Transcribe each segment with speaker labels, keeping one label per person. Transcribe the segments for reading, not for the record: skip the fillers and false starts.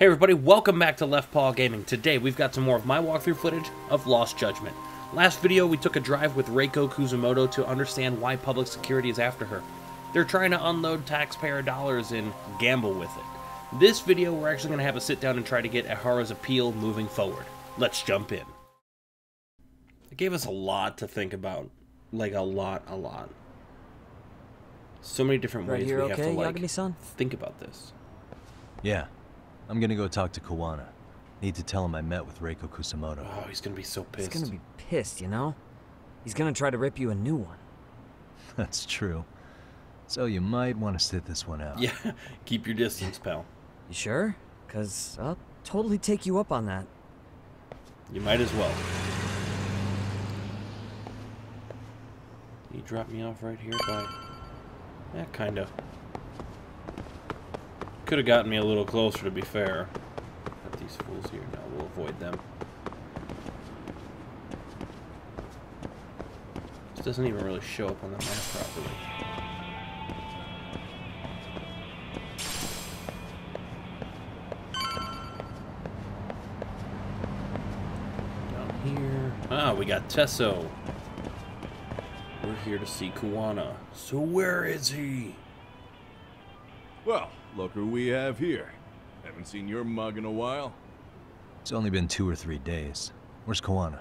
Speaker 1: Hey everybody, welcome back to LeftPawGaming. Today we've got some more of my walkthrough footage of Lost Judgment. Last video we took a drive with Reiko Kuzumoto to understand why public security is after her. They're trying to unload taxpayer dollars and gamble with it. This video we're actually going to have a sit down and try to get Ehara's appeal moving forward. Let's jump in. It gave us a lot to think about. Like a lot. So many different ways we have to like think about this.
Speaker 2: Yeah. I'm gonna go talk to Kawana. Need to tell him I met with Reiko Kuzumoto.
Speaker 1: Oh, he's gonna be so pissed.
Speaker 3: He's gonna be pissed, you know? He's gonna try to rip you a new one.
Speaker 2: That's true. So you might want to sit this one out.
Speaker 1: Yeah, keep your distance, pal.
Speaker 3: You sure? 'Cause I'll totally take you up on that.
Speaker 1: You might as well. You drop me off right here by... Yeah, kinda. Could have gotten me a little closer, to be fair. Got these fools here now. We'll avoid them. This doesn't even really show up on the map properly. Down here. Ah, we got Tesso. We're here to see Kawana. So where is he?
Speaker 4: Well, look who we have here. Haven't seen your mug in a while.
Speaker 2: It's only been 2 or 3 days. Where's Kawana?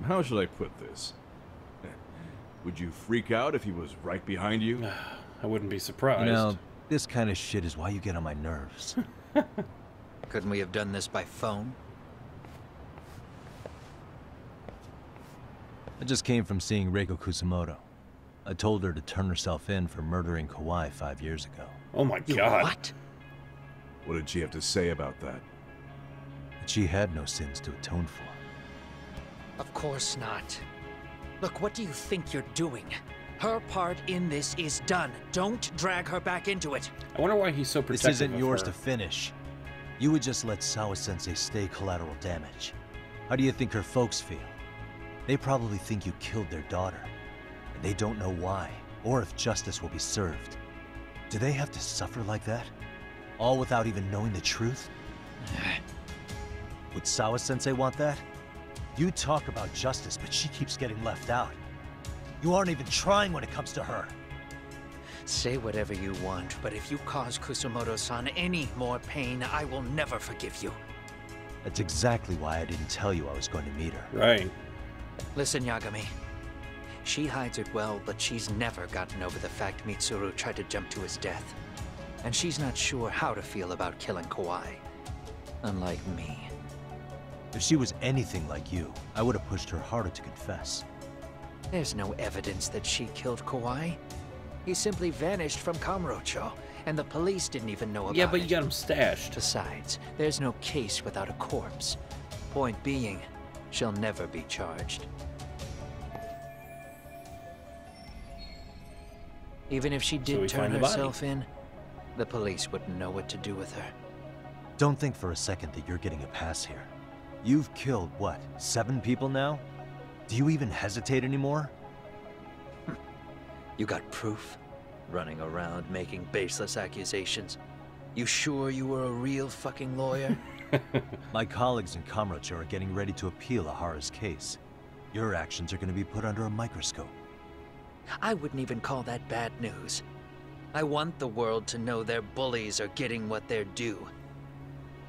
Speaker 4: How should I put this? Would you freak out if he was right behind you?
Speaker 1: I wouldn't be surprised.
Speaker 2: You know, this kind of shit is why you get on my nerves.
Speaker 5: Couldn't we have done this by phone?
Speaker 2: I just came from seeing Reiko Kuzumoto. I told her to turn herself in for murdering Kawhi 5 years ago.
Speaker 1: Oh my god.
Speaker 5: What?
Speaker 4: What did she have to say about that?
Speaker 2: That she had no sins to atone for.
Speaker 5: Of course not. Look, what do you think you're doing? Her part in this is done. Don't drag her back into it.
Speaker 1: I wonder why he's so protective
Speaker 2: This isn't yours
Speaker 1: her.
Speaker 2: to finish. You would just let Sawa-sensei stay collateral damage. How do you think her folks feel? They probably think you killed their daughter. And they don't know why, or if justice will be served. Do they have to suffer like that? All without even knowing the truth? Would Sawa-sensei want that? You talk about justice, but she keeps getting left out. You aren't even trying when it comes to her.
Speaker 5: Say whatever you want, but if you cause Kusumoto-san any more pain, I will never forgive you.
Speaker 2: That's exactly why I didn't tell you I was going to meet her.
Speaker 1: Right.
Speaker 5: Listen, Yagami. She hides it well, but she's never gotten over the fact Mitsuru tried to jump to his death. And she's not sure how to feel about killing Kawhi. Unlike me.
Speaker 2: If she was anything like you, I would have pushed her harder to confess.
Speaker 5: There's no evidence that she killed Kawhi. He simply vanished from Kamurocho, and the police didn't even know about it.
Speaker 1: Yeah, but you got him stashed.
Speaker 5: Besides, there's no case without a corpse. Point being, she'll never be charged. Even if she did turn herself in, the police wouldn't know what to do with her.
Speaker 2: Don't think for a second that you're getting a pass here. You've killed, what, 7 people now? Do you even hesitate anymore?
Speaker 5: You got proof? Running around making baseless accusations. You sure you were a real fucking lawyer?
Speaker 2: My colleagues in Kamurocho are getting ready to appeal Ehara's case. Your actions are going to be put under a microscope.
Speaker 5: I wouldn't even call that bad news. I want the world to know their bullies are getting what they're due.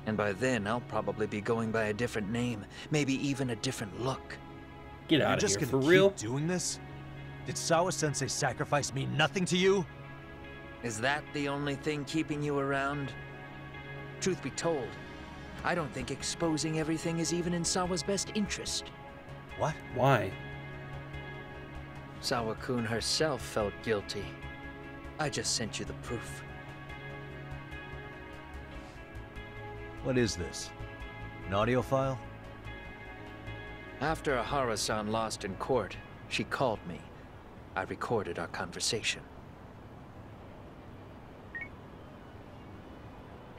Speaker 5: And by then, I'll probably be going by a different name, maybe even a different look.
Speaker 1: Get out of here, for real?
Speaker 2: You're just gonna keep doing this? Did Sawa-sensei sacrifice mean nothing to you?
Speaker 5: Is that the only thing keeping you around? Truth be told, I don't think exposing everything is even in Sawa's best interest.
Speaker 2: What?
Speaker 1: Why?
Speaker 5: Sawa-kun herself felt guilty. I just sent you the proof.
Speaker 2: What is this? An audio file?
Speaker 5: After Ehara-san lost in court, she called me. I recorded our conversation.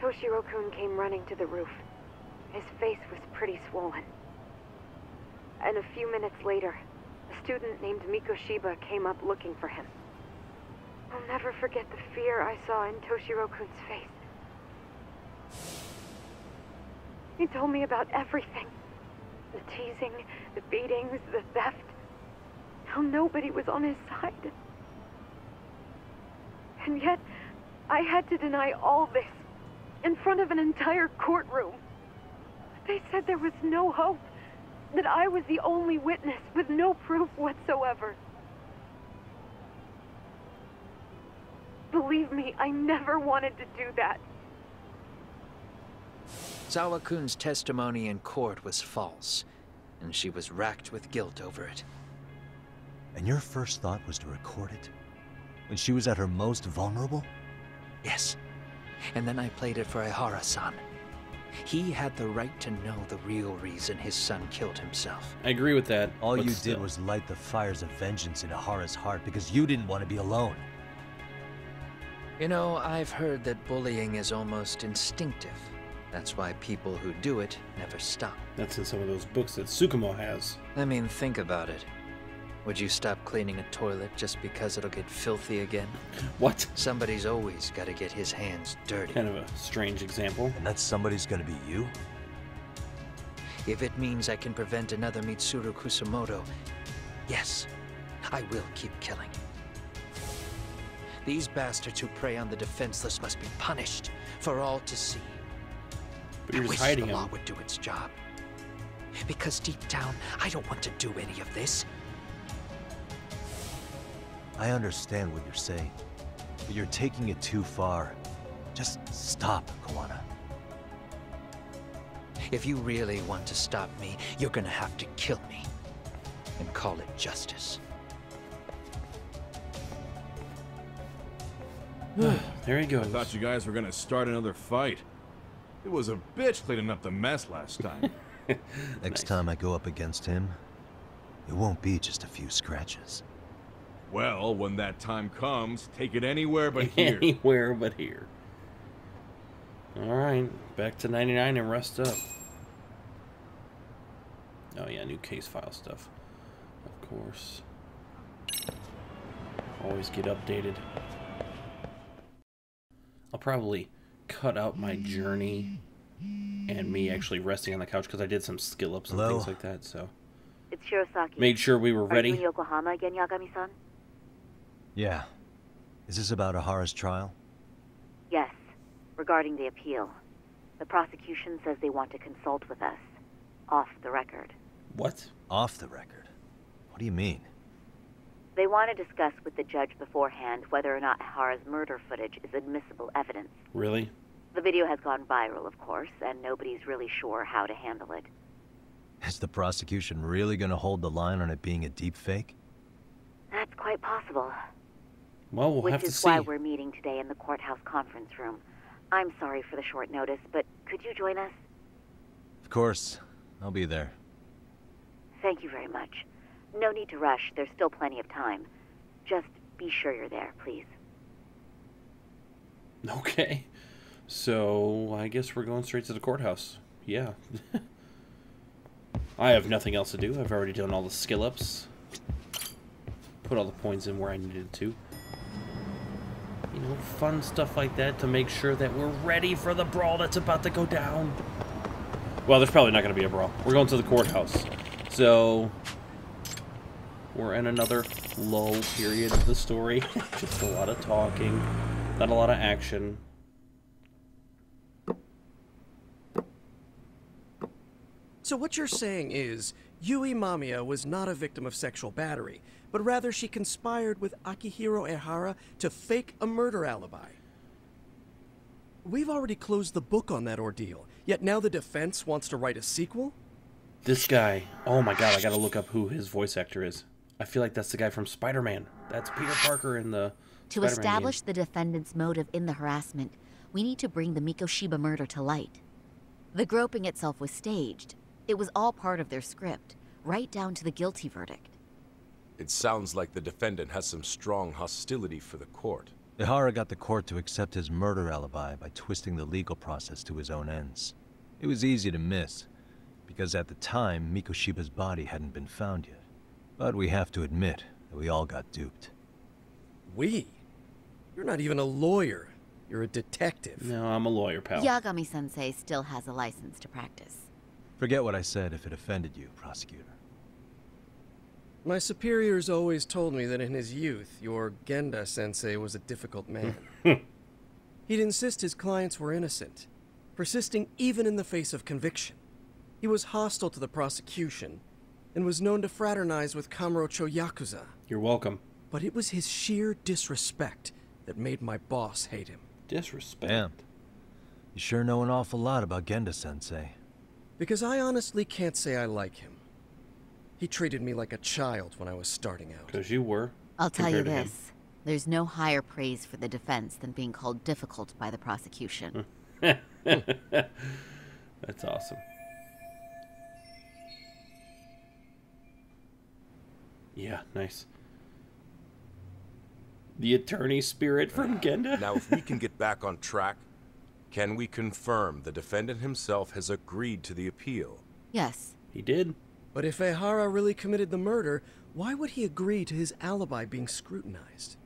Speaker 6: Toshiro-kun came running to the roof. His face was pretty swollen. And a few minutes later, a student named Mikoshiba came up looking for him. I'll never forget the fear I saw in Toshiro-kun's face. He told me about everything. The teasing, the beatings, the theft. How nobody was on his side. And yet, I had to deny all this in front of an entire courtroom. They said there was no hope, that I was the only witness with no proof whatsoever. Believe me, I never wanted to do that.
Speaker 5: Sawa-kun's testimony in court was false, and she was racked with guilt over it.
Speaker 2: And your first thought was to record it? When she was at her most vulnerable?
Speaker 5: Yes. And then I played it for Ehara-san. He had the right to know the real reason his son killed himself.
Speaker 1: I agree with that.
Speaker 2: All
Speaker 1: but
Speaker 2: you
Speaker 1: still.
Speaker 2: did was light the fires of vengeance in Ehara's heart because you didn't want to be alone.
Speaker 5: You know, I've heard that bullying is almost instinctive. That's why people who do it never stop.
Speaker 1: That's in some of those books that Tsukumo has.
Speaker 5: I mean, think about it. Would you stop cleaning a toilet just because it'll get filthy again?
Speaker 1: What?
Speaker 5: Somebody's always got to get his hands dirty.
Speaker 1: Kind of a strange example.
Speaker 2: And that somebody's gonna be you?
Speaker 5: If it means I can prevent another Mitsuru Kusamoto, yes, I will keep killing. These bastards who prey on the defenseless must be punished for all to see.
Speaker 1: But you're
Speaker 5: I
Speaker 1: just
Speaker 5: wish
Speaker 1: hiding
Speaker 5: the law
Speaker 1: him.
Speaker 5: would do its job. Because deep down, I don't want to do any of this.
Speaker 2: I understand what you're saying, but you're taking it too far. Just stop, Kawana.
Speaker 5: If you really want to stop me, you're gonna have to kill me. And call it justice.
Speaker 1: There he
Speaker 4: I
Speaker 1: goes.
Speaker 4: thought you guys were gonna start another fight. It was a bitch cleaning up the mess last time.
Speaker 2: Next time I go up against him, it won't be just a few scratches.
Speaker 4: Well, when that time comes, take it anywhere but here.
Speaker 1: Anywhere but here. Alright, back to 99 and rest up. Oh yeah, new case file stuff. Of course. Always get updated. I'll probably cut out my journey and me actually resting on the couch because I did some skill ups and
Speaker 2: Hello?
Speaker 1: things like that, so.
Speaker 6: It's Shirosaki.
Speaker 1: Made sure we were
Speaker 6: Are you in
Speaker 1: ready.
Speaker 6: Yokohama again, Yagami-san?
Speaker 2: Yeah. Is this about Ehara's trial?
Speaker 6: Yes, regarding the appeal. The prosecution says they want to consult with us. Off the record.
Speaker 1: What?
Speaker 2: Off the record? What do you mean?
Speaker 6: They want to discuss with the judge beforehand whether or not Ehara's murder footage is admissible evidence.
Speaker 1: Really?
Speaker 6: The video has gone viral, of course, and nobody's really sure how to handle it.
Speaker 2: Is the prosecution really gonna hold the line on it being a deepfake?
Speaker 6: That's quite possible.
Speaker 1: Well, we'll have
Speaker 6: Which
Speaker 1: to
Speaker 6: is
Speaker 1: see.
Speaker 6: why we're meeting today in the courthouse conference room. I'm sorry for the short notice, but could you join us?
Speaker 2: Of course. I'll be there.
Speaker 6: Thank you very much. No need to rush. There's still plenty of time. Just be sure you're there, please.
Speaker 1: Okay. So, I guess we're going straight to the courthouse. Yeah. I have nothing else to do. I've already done all the skill ups. Put all the points in where I needed to. You know, fun stuff like that to make sure that we're ready for the brawl that's about to go down. Well, there's probably not going to be a brawl. We're going to the courthouse. So, we're in another lull period of the story. Just a lot of talking, not a lot of action.
Speaker 7: So what you're saying is, Yui Mamiya was not a victim of sexual battery, but rather she conspired with Akihiro Ehara to fake a murder alibi. We've already closed the book on that ordeal, yet now the defense wants to write a sequel?
Speaker 1: This guy, oh my god, I gotta look up who his voice actor is. I feel like that's the guy from Spider-Man. That's Peter Parker in the
Speaker 8: To
Speaker 1: Spider-Man
Speaker 8: establish
Speaker 1: game.
Speaker 8: the defendant's motive in the harassment, we need to bring the Mikoshiba murder to light. The groping itself was staged. It was all part of their script, right down to the guilty verdict.
Speaker 9: It sounds like the defendant has some strong hostility for the court.
Speaker 2: Ehara got the court to accept his murder alibi by twisting the legal process to his own ends. It was easy to miss, because at the time, Mikoshiba's body hadn't been found yet. But we have to admit that we all got duped.
Speaker 7: We? You're not even a lawyer. You're a detective.
Speaker 1: No, I'm a lawyer, pal.
Speaker 8: Yagami-sensei still has a license to practice.
Speaker 2: Forget what I said if it offended you, prosecutor.
Speaker 7: My superiors always told me that in his youth, your Genda-sensei was a difficult man. He'd insist his clients were innocent, persisting even in the face of conviction. He was hostile to the prosecution, and was known to fraternize with Kamurocho Yakuza.
Speaker 1: You're welcome.
Speaker 7: But it was his sheer disrespect that made my boss hate him.
Speaker 1: Disrespect?
Speaker 2: Damn. You sure know an awful lot about Genda-sensei.
Speaker 7: Because I honestly can't say I like him. He treated me like a child when I was starting out.
Speaker 1: Because you were.
Speaker 8: I'll tell you
Speaker 1: compared to him.
Speaker 8: this. There's no higher praise for the defense than being called difficult by the prosecution.
Speaker 1: That's awesome. Yeah, nice. The attorney spirit from Genda?
Speaker 9: Now, if we can get back on track, can we confirm the defendant himself has agreed to the appeal?
Speaker 8: Yes.
Speaker 1: He did.
Speaker 7: But if Ehara really committed the murder, why would he agree to his alibi being scrutinized?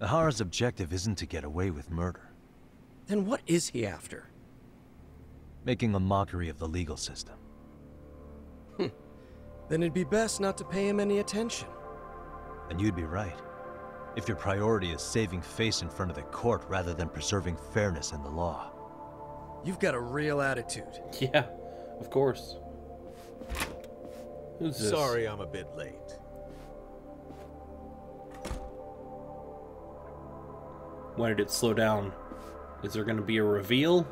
Speaker 2: Ehara's objective isn't to get away with murder.
Speaker 7: Then what is he after?
Speaker 2: Making a mockery of the legal system.
Speaker 7: Then it'd be best not to pay him any attention.
Speaker 2: And you'd be right. If your priority is saving face in front of the court rather than preserving fairness in the law.
Speaker 7: You've got a real attitude.
Speaker 1: Yeah, of course. Who's this?
Speaker 10: Sorry I'm a bit late.
Speaker 1: Why did it slow down? Is there going to be a reveal?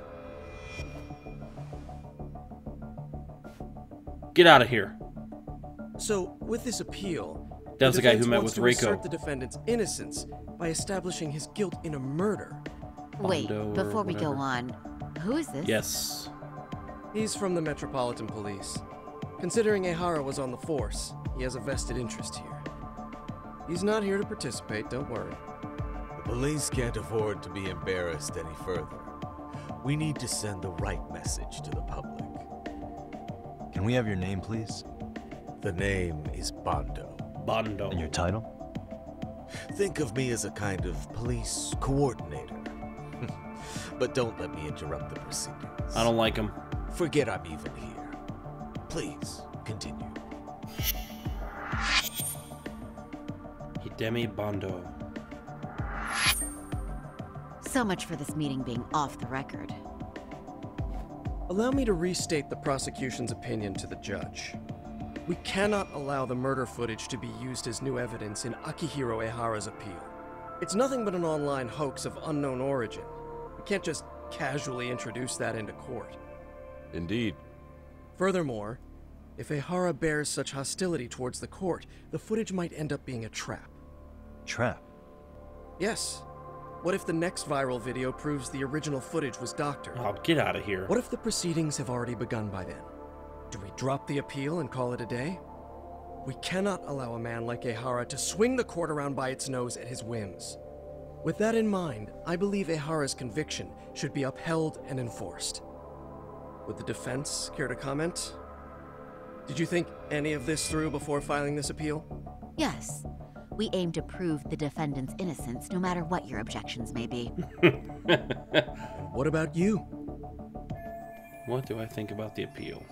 Speaker 1: Get out of here.
Speaker 7: So, with this appeal,
Speaker 1: That was the guy who
Speaker 7: defense
Speaker 1: met
Speaker 7: wants
Speaker 1: with
Speaker 7: to
Speaker 1: Reiko.
Speaker 7: assert the defendant's innocence by establishing his guilt in a murder.
Speaker 8: Wait,
Speaker 1: Bondo or
Speaker 8: before we go
Speaker 1: whatever.
Speaker 8: on, who is this?
Speaker 1: Yes.
Speaker 7: He's from the Metropolitan Police. Considering Ehara was on the force, he has a vested interest here. He's not here to participate, don't worry.
Speaker 10: The police can't afford to be embarrassed any further. We need to send the right message to the public.
Speaker 2: Can we have your name, please?
Speaker 10: The name is Bondo.
Speaker 1: Bondo.
Speaker 2: And your title?
Speaker 10: Think of me as a kind of police coordinator. But don't let me interrupt the proceedings.
Speaker 1: I don't like him.
Speaker 10: Forget I'm even here. Please, continue.
Speaker 1: Hidemi Bondo.
Speaker 8: So much for this meeting being off the record.
Speaker 7: Allow me to restate the prosecution's opinion to the judge. We cannot allow the murder footage to be used as new evidence in Akihiro Ehara's appeal. It's nothing but an online hoax of unknown origin. We can't just casually introduce that into court.
Speaker 9: Indeed.
Speaker 7: Furthermore, if Ehara bears such hostility towards the court, the footage might end up being a trap.
Speaker 2: Trap.
Speaker 7: Yes. What if the next viral video proves the original footage was doctored?
Speaker 1: Oh, get out of here.
Speaker 7: What if the proceedings have already begun by then? Do we drop the appeal and call it a day? We cannot allow a man like Ehara to swing the court around by its nose at his whims. With that in mind, I believe Ehara's conviction should be upheld and enforced. Would the defense care to comment? Did you think any of this through before filing this appeal?
Speaker 8: Yes. We aim to prove the defendant's innocence no matter what your objections may be.
Speaker 7: And what about you?
Speaker 1: What do I think about the appeal?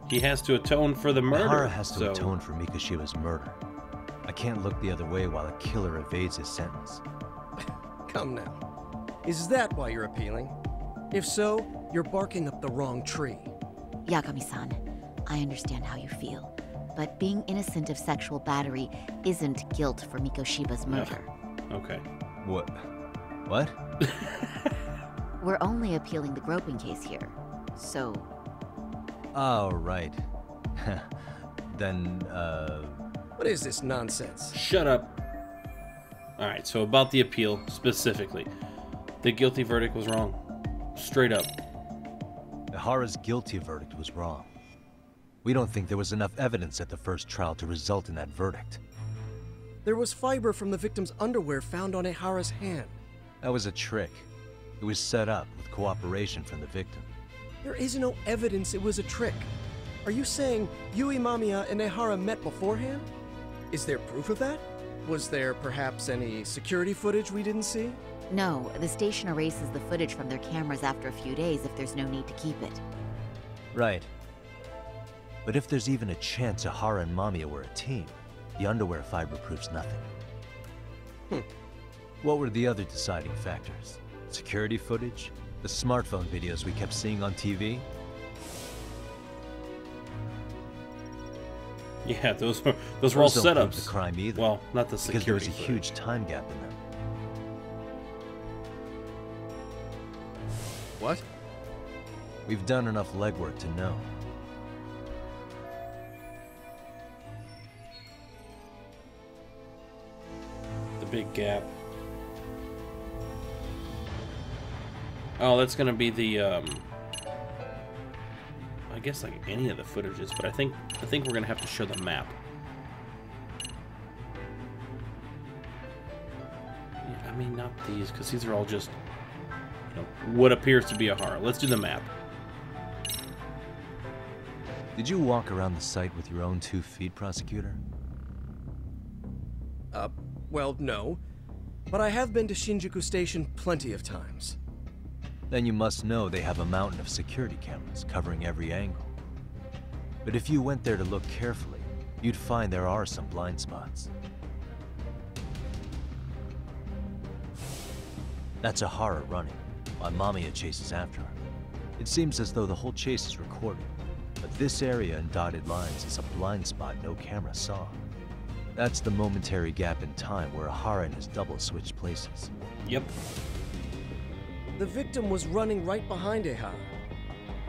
Speaker 1: He has to atone for the murder.
Speaker 2: Ehara has to
Speaker 1: so-
Speaker 2: atone for Mikoshiba's murder. I can't look the other way while a killer evades his sentence.
Speaker 7: Come now. Is that why you're appealing? If so, you're barking up the wrong tree.
Speaker 8: Yagami-san, I understand how you feel, but being innocent of sexual battery isn't guilt for Mikoshiba's murder.
Speaker 1: Okay.
Speaker 2: What? What?
Speaker 8: We're only appealing the groping case here, so...
Speaker 2: Oh, right. Then,
Speaker 7: What is this nonsense?
Speaker 1: Shut up. Alright, so about the appeal, specifically. The guilty verdict was wrong. Straight up.
Speaker 2: Ehara's guilty verdict was wrong. We don't think there was enough evidence at the first trial to result in that verdict.
Speaker 7: There was fiber from the victim's underwear found on Ehara's hand.
Speaker 2: That was a trick. It was set up with cooperation from the victim.
Speaker 7: There is no evidence it was a trick. Are you saying Yui Mamiya and Ehara met beforehand? Is there proof of that? Was there perhaps any security footage we didn't see?
Speaker 8: No, the station erases the footage from their cameras after a few days if there's no need to keep it.
Speaker 2: Right. But if there's even a chance Ehara and Mamiya were a team, the underwear fiber proves nothing. What were the other deciding factors? Security footage? The smartphone videos we kept seeing on TV?
Speaker 1: Yeah, those were all
Speaker 2: Those don't prove
Speaker 1: setups.
Speaker 2: the crime either.
Speaker 1: Well, not the security
Speaker 2: because there was a
Speaker 1: footage.
Speaker 2: huge time gap in them.
Speaker 7: What?
Speaker 2: We've done enough legwork to know.
Speaker 1: The big gap. Oh, that's gonna be the I guess like any of the footages, but I think we're gonna have to show the map. Yeah, I mean not these, because these are all just, you know, what appears to be Ehara. Let's do the map.
Speaker 2: Did you walk around the site with your own 2 feet, prosecutor?
Speaker 7: Well, no. But I have been to Shinjuku Station plenty of times.
Speaker 2: Then you must know they have a mountain of security cameras covering every angle. But if you went there to look carefully, you'd find there are some blind spots. That's Ehara running, while Mamiya chases after her. It seems as though the whole chase is recorded, but this area in dotted lines is a blind spot no camera saw. That's the momentary gap in time where Ehara and his double switched places.
Speaker 1: Yep.
Speaker 7: The victim was running right behind Ehara.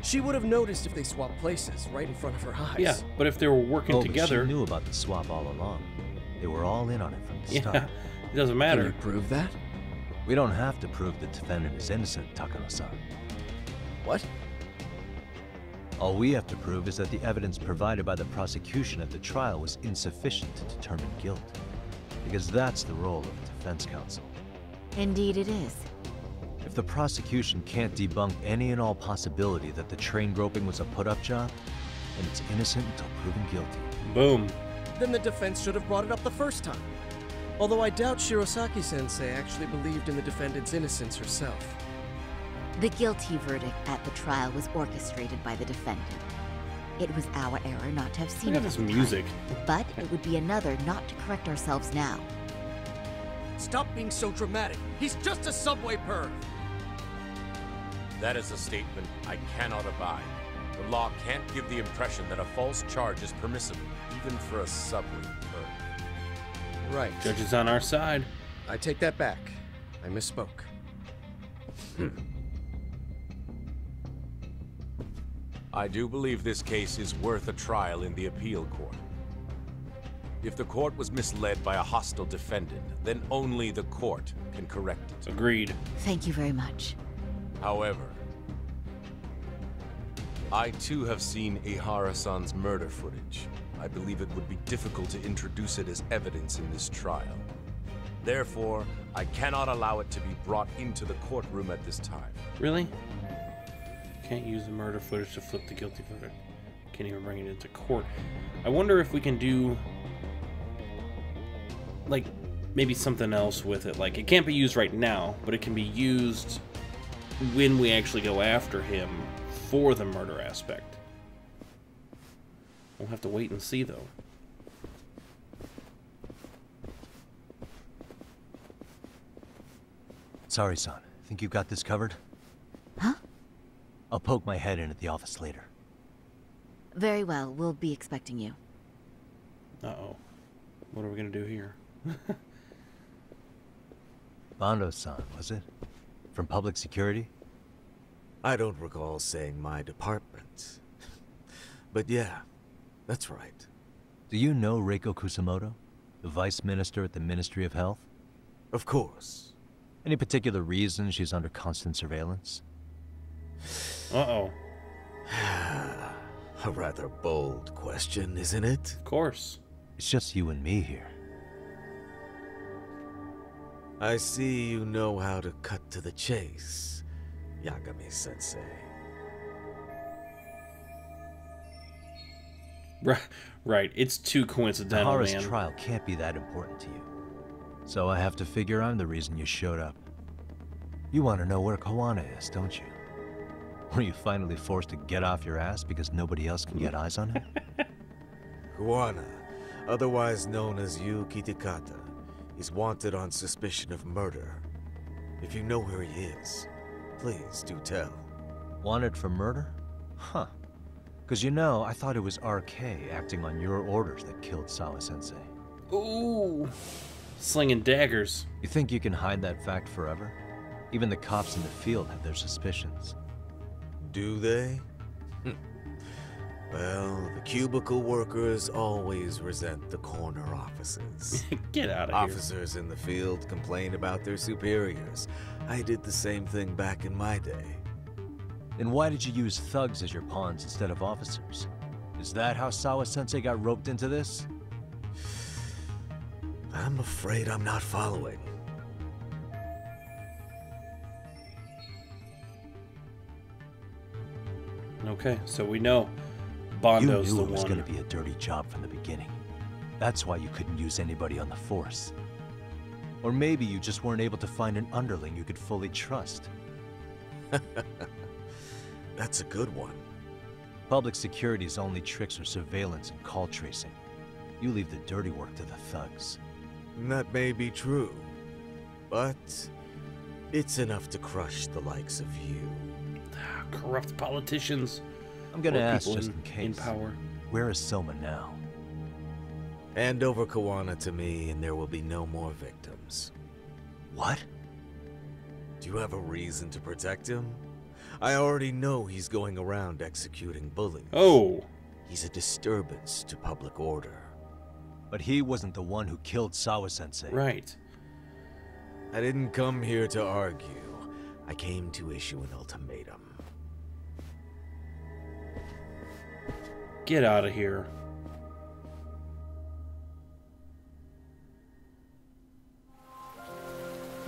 Speaker 7: She would have noticed if they swapped places right in front of her eyes.
Speaker 1: Yeah, but if they were working together...
Speaker 2: But she knew about the swap all along. They were all in on it from the start.
Speaker 1: Yeah, it doesn't matter.
Speaker 7: Can you prove that?
Speaker 2: We don't have to prove the defendant is innocent, Takano-san.
Speaker 7: What?
Speaker 2: All we have to prove is that the evidence provided by the prosecution at the trial was insufficient to determine guilt. Because that's the role of the defense counsel.
Speaker 8: Indeed it is.
Speaker 2: If the prosecution can't debunk any and all possibility that the train groping was a put-up job, then it's innocent until proven guilty.
Speaker 1: Boom.
Speaker 7: Then the defense should have brought it up the first time. Although I doubt Shirosaki-sensei actually believed in the defendant's innocence herself.
Speaker 8: The guilty verdict at the trial was orchestrated by the defendant. It was our error not to have seen
Speaker 1: Look
Speaker 8: it
Speaker 1: at
Speaker 8: at
Speaker 1: this
Speaker 8: the
Speaker 1: music.
Speaker 8: time, but it would be another not to correct ourselves now.
Speaker 7: Stop being so dramatic. He's just a subway perv.
Speaker 9: That is a statement I cannot abide. The law can't give the impression that a false charge is permissible, even for a subway perv.
Speaker 7: Right.
Speaker 1: Judge is on our side.
Speaker 7: I take that back. I misspoke.
Speaker 9: I do believe this case is worth a trial in the appeal court. If the court was misled by a hostile defendant, then only the court can correct it.
Speaker 1: Agreed.
Speaker 8: Thank you very much.
Speaker 9: However, I too have seen Ehara-san's murder footage. I believe it would be difficult to introduce it as evidence in this trial. Therefore, I cannot allow it to be brought into the courtroom at this time.
Speaker 1: Really? Can't use the murder footage to flip the guilty verdict. Can't even bring it into court. I wonder if we can do, like, maybe something else with it. Like, it can't be used right now, but it can be used when we actually go after him for the murder aspect. We'll have to wait and see, though.
Speaker 2: Sorry, son. Think you've got this covered?
Speaker 8: Huh?
Speaker 2: I'll poke my head in at the office later.
Speaker 8: Very well, we'll be expecting you.
Speaker 1: Uh-oh. What are we gonna do here?
Speaker 2: Bando-san, was it? From public security?
Speaker 10: I don't recall saying my department. But yeah, that's right.
Speaker 2: Do you know Reiko Kusamoto? The vice minister at the Ministry of Health?
Speaker 10: Of course.
Speaker 2: Any particular reason she's under constant surveillance?
Speaker 1: Uh-oh.
Speaker 10: A rather bold question, isn't it?
Speaker 1: Of course.
Speaker 2: It's just you and me here.
Speaker 10: I see you know how to cut to the chase, Yagami-sensei.
Speaker 1: Right. It's too coincidental,
Speaker 2: Ehara's
Speaker 1: man.
Speaker 2: trial can't be that important to you. So I have to figure I'm the reason you showed up. You want to know where Kawana is, don't you? Were you finally forced to get off your ass because nobody else can get eyes on him?
Speaker 10: Kawana, otherwise known as Yu Kitakata, is wanted on suspicion of murder. If you know where he is, please do tell.
Speaker 2: Wanted for murder? Huh. Because you know, I thought it was RK acting on your orders that killed Sawa-sensei.
Speaker 1: Ooh. Slinging daggers.
Speaker 2: You think you can hide that fact forever? Even the cops in the field have their suspicions.
Speaker 10: Do they? Well, the cubicle workers always resent the corner offices.
Speaker 1: Get out of here.
Speaker 10: Officers in the field complain about their superiors. I did the same thing back in my day.
Speaker 2: Then why did you use thugs as your pawns instead of officers? Is that how Sawa-sensei got roped into this?
Speaker 10: I'm afraid I'm not following.
Speaker 1: Okay, so we know Bondo's
Speaker 2: you
Speaker 1: the
Speaker 2: knew it was
Speaker 1: one.
Speaker 2: going to be a dirty job from the beginning. That's why you couldn't use anybody on the force. Or maybe you just weren't able to find an underling you could fully trust.
Speaker 10: That's a good one.
Speaker 2: Public security's only tricks are surveillance and call tracing. You leave the dirty work to the thugs.
Speaker 10: That may be true, but it's enough to crush the likes of you.
Speaker 1: Corrupt politicians.
Speaker 2: I'm gonna
Speaker 1: Or
Speaker 2: ask
Speaker 1: people
Speaker 2: just in case.
Speaker 1: in power.
Speaker 2: Where is Soma now?
Speaker 10: Hand over Kawana to me and there will be no more victims.
Speaker 2: What?
Speaker 10: Do you have a reason to protect him? I already know he's going around executing bullies.
Speaker 1: Oh.
Speaker 10: He's a disturbance to public order.
Speaker 2: But he wasn't the one who killed Sawa-sensei.
Speaker 1: Right.
Speaker 10: I didn't come here to argue. I came to issue an ultimatum.
Speaker 1: Get out of here.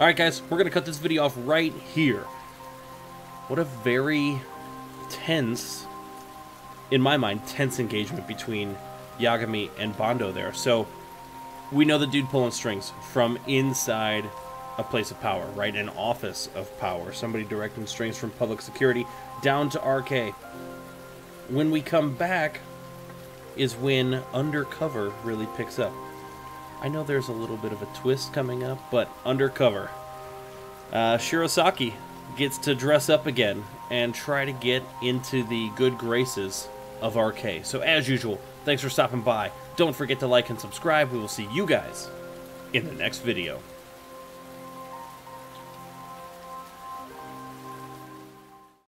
Speaker 1: Alright guys, we're going to cut this video off right here. What a very tense, in my mind, tense engagement between Yagami and Bondo there. So, we know the dude pulling strings from inside a place of power, right? An office of power. Somebody directing strings from public security down to RK. When we come back is when Undercover really picks up. I know there's a little bit of a twist coming up, but Undercover. Shirosaki gets to dress up again and try to get into the good graces of RK. So as usual, thanks for stopping by. Don't forget to like and subscribe. We will see you guys in the next video.